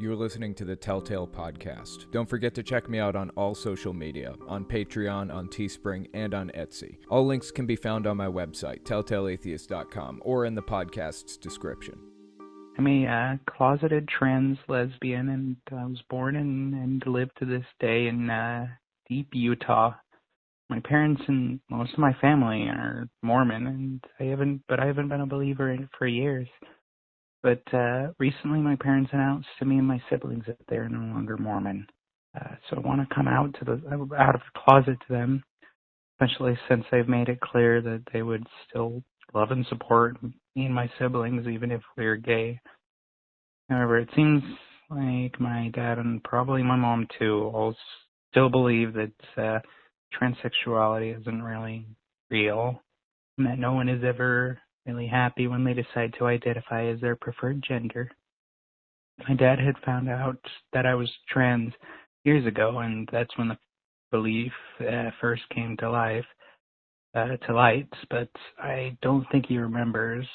You're listening to the Telltale Podcast. Don't forget to check me out on all social media, on Patreon, on Teespring, and on Etsy. All links can be found on my website, telltaleatheist.com, or in the podcast's description. I'm a closeted trans lesbian, and I was born and live to this day in deep Utah. My parents and most of my family are Mormon, and I haven't been a believer for years. But recently my parents announced to me and my siblings that they're no longer Mormon. So I want to come out of the closet to them, especially since they've made it clear that they would still love and support me and my siblings even if we're gay. However, it seems like my dad and probably my mom too all still believe that transsexuality isn't really real, and that no one is ever really happy when they decide to identify as their preferred gender. My dad had found out that I was trans years ago, and that's when the belief first came to light, but I don't think he remembers.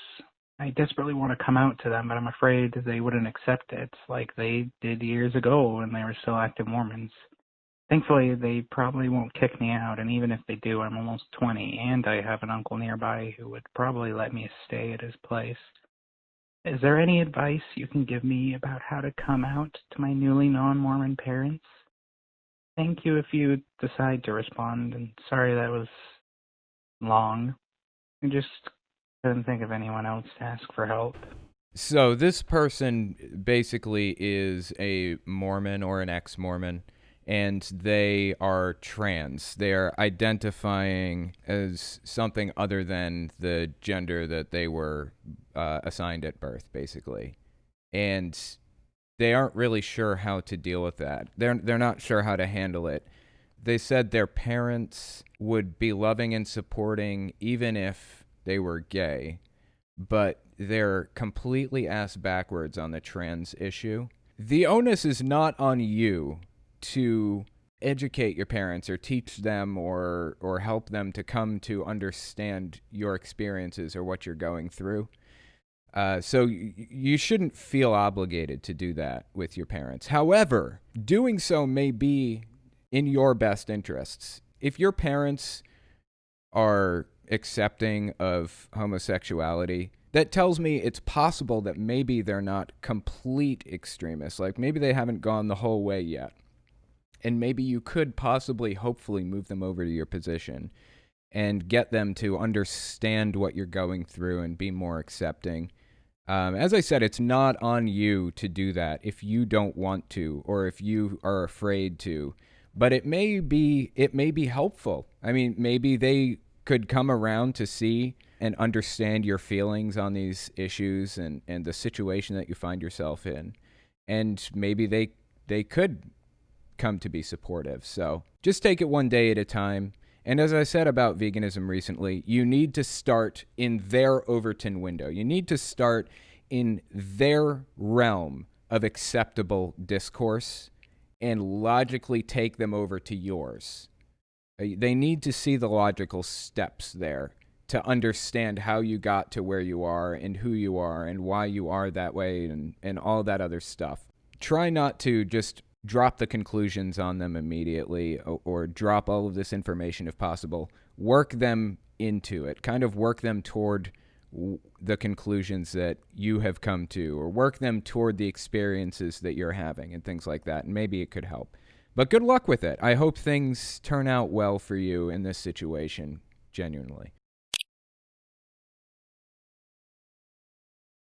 I desperately want to come out to them, but I'm afraid they wouldn't accept it like they did years ago when they were still active Mormons. Thankfully, they probably won't kick me out, and even if they do, I'm almost 20, and I have an uncle nearby who would probably let me stay at his place. Is there any advice you can give me about how to come out to my newly non-Mormon parents? Thank you if you decide to respond, and sorry that was long. I just couldn't think of anyone else to ask for help. So this person basically is a Mormon or an ex-Mormon, and they are trans. They are identifying as something other than the gender that they were assigned at birth, basically. And they aren't really sure how to deal with that. They're not sure how to handle it. They said their parents would be loving and supporting even if they were gay, but they're completely ass backwards on the trans issue. The onus is not on you to educate your parents or teach them or help them to come to understand your experiences or what you're going through. So you shouldn't feel obligated to do that with your parents. However, doing so may be in your best interests. If your parents are accepting of homosexuality, that tells me it's possible that maybe they're not complete extremists. Like maybe they haven't gone the whole way yet. And maybe you could possibly, hopefully, move them over to your position and get them to understand what you're going through and be more accepting. As I said, it's not on you to do that if you don't want to or if you are afraid to. But it may be helpful. I mean, maybe they could come around to see and understand your feelings on these issues and the situation that you find yourself in. And maybe they could come to be supportive. So just take it one day at a time. And as I said about veganism recently, you need to start in their Overton window. You need to start in their realm of acceptable discourse and logically take them over to yours. They need to see the logical steps there to understand how you got to where you are and who you are and why you are that way and all that other stuff. Try not to just drop the conclusions on them immediately or drop all of this information if possible. Work them into it. Kind of work them toward the conclusions that you have come to, or work them toward the experiences that you're having and things like that. And maybe it could help. But good luck with it. I hope things turn out well for you in this situation, genuinely.